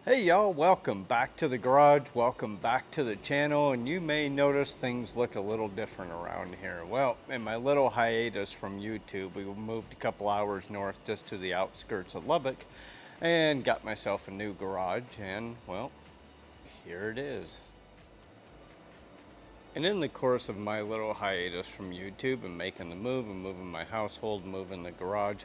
Hey y'all, welcome back to the garage, welcome back to the channel, and you may notice things look a little different around here. Well, in my little hiatus from YouTube, we moved a couple hours north just to the outskirts of Lubbock and got myself a new garage, and well, here it is. And in the course of my little hiatus from YouTube and making the move and moving my household, moving the garage,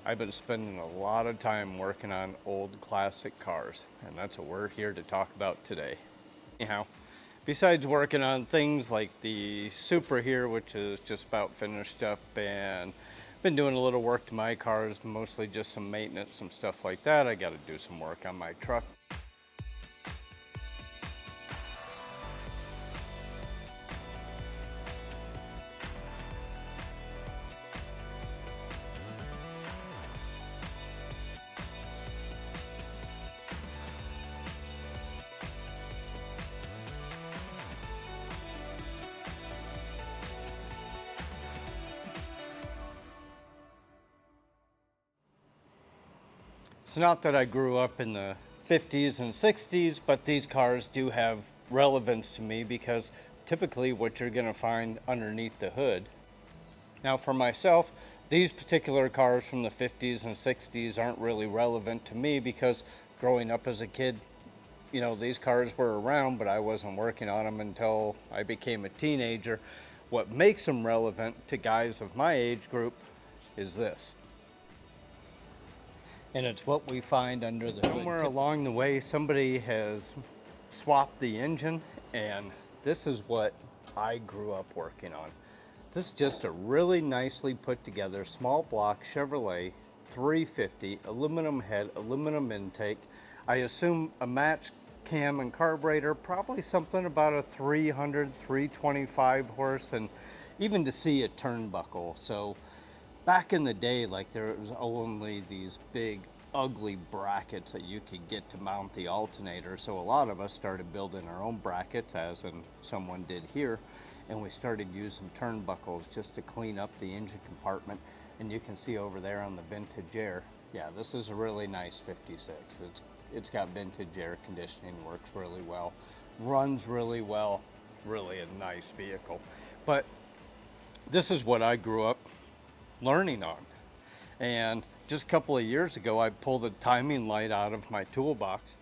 I've been spending a lot of time working on old classic cars, and that's what we're here to talk about today. Anyhow, besides working on things like the Supra here, which is just about finished up, and been doing a little work to my cars, mostly just some maintenance, some stuff like that. I got to do some work on my truck. It's not that I grew up in the 50s and 60s, but these cars do have relevance to me because typically what you're going to find underneath the hood. Now for myself, these particular cars from the 50s and 60s aren't really relevant to me because growing up as a kid, you know, these cars were around, but I wasn't working on them until I became a teenager. What makes them relevant to guys of my age group is this. And it's what we find under the hood. Somewhere along the way, somebody has swapped the engine, and this is what I grew up working on. This is just a really nicely put together small block Chevrolet 350, aluminum head, aluminum intake. I assume a matched cam and carburetor, probably something about a 300, 325 horse, and even to see a turnbuckle. So back in the day, like, there was only these big ugly brackets that you could get to mount the alternator, so a lot of us started building our own brackets, as in someone did here, and we started using turnbuckles just to clean up the engine compartment. And you can see over there on the vintage air, yeah, this is a really nice 56. It's got vintage air conditioning, works really well, runs really well, really a nice vehicle. But this is what I grew up learning on. And just a couple of years ago, I pulled a timing light out of my toolbox,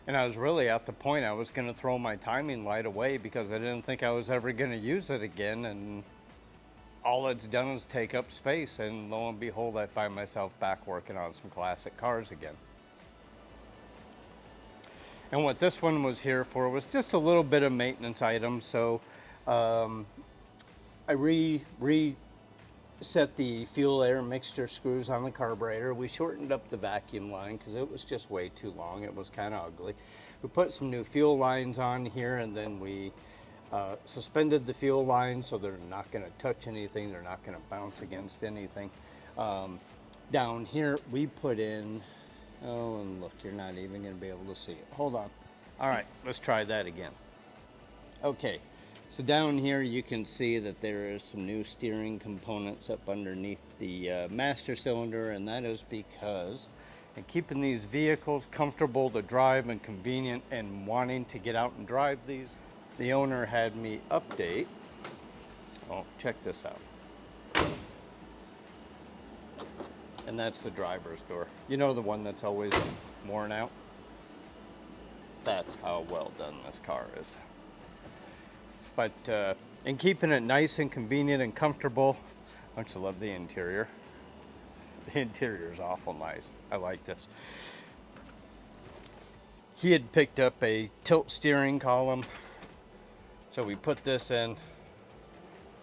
and I was really at the point I was going to throw my timing light away because I didn't think I was ever going to use it again, and all it's done is take up space, and lo and behold, I find myself back working on some classic cars again. And what this one was here for was just a little bit of maintenance item. So I reset the fuel air mixture screws on the carburetor. We shortened up the vacuum line because it was just way too long. It was kind of ugly. We put some new fuel lines on here, and then we suspended the fuel lines so they're not going to touch anything. They're not going to bounce against anything. Down here we put in, oh, and look, you're not even going to be able to see it. Hold on. All right, let's try that again. Okay. So down here you can see that there is some new steering components up underneath the master cylinder, and that is because in keeping these vehicles comfortable to drive and convenient and wanting to get out and drive these, the owner had me update. Oh, check this out. And that's the driver's door. You know, the one that's always worn out? That's how well done this car is. But in keeping it nice and convenient and comfortable, don't you love the interior? The interior is awful nice. I like this. He had picked up a tilt steering column, so we put this in.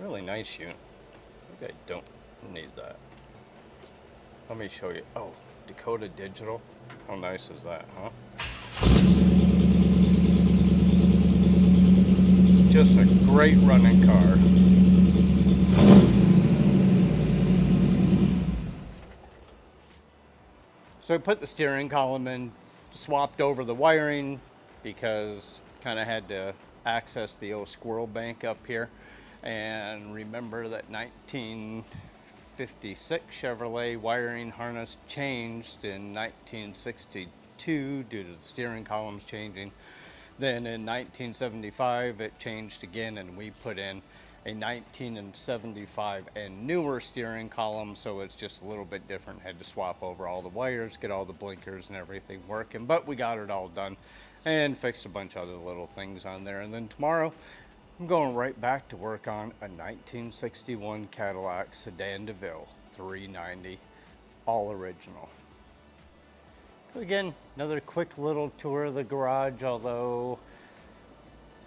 Really nice unit. Maybe I don't need that. Let me show you. Oh, Dakota Digital. How nice is that, huh? Just a great running car. So I put the steering column in, swapped over the wiring because kind of had to access the old squirrel bank up here. And remember that 1956 Chevrolet wiring harness changed in 1962 1972 due to the steering columns changing. Then in 1975 it changed again, and we put in a 1975 and newer steering column, so it's just a little bit different. Had to swap over all the wires, get all the blinkers and everything working, but we got it all done and fixed a bunch of other little things on there. And then tomorrow I'm going right back to work on a 1961 Cadillac Sedan DeVille 390, all original. Again, another quick little tour of the garage, although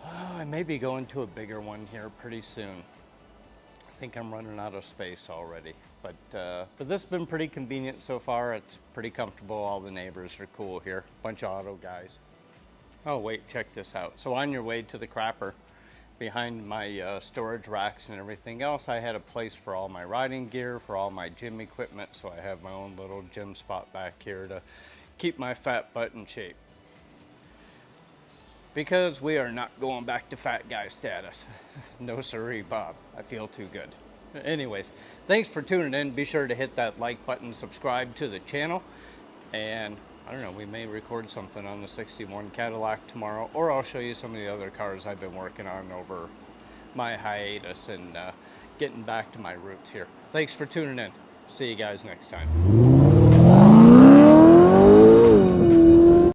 I may be going to a bigger one here pretty soon. I think I'm running out of space already, but this has been pretty convenient so far. It's pretty comfortable. All the neighbors are cool here. Bunch of auto guys. Oh wait, check this out. So on your way to the crapper, behind my storage racks and everything else, I had a place for all my riding gear, for all my gym equipment, so I have my own little gym spot back here to keep my fat butt in shape. Because we are not going back to fat guy status. No siree, Bob. I feel too good. Anyways, thanks for tuning in. Be sure to hit that like button, subscribe to the channel, and I don't know, we may record something on the 61 Cadillac tomorrow, or I'll show you some of the other cars I've been working on over my hiatus and getting back to my roots here. Thanks for tuning in. See you guys next time.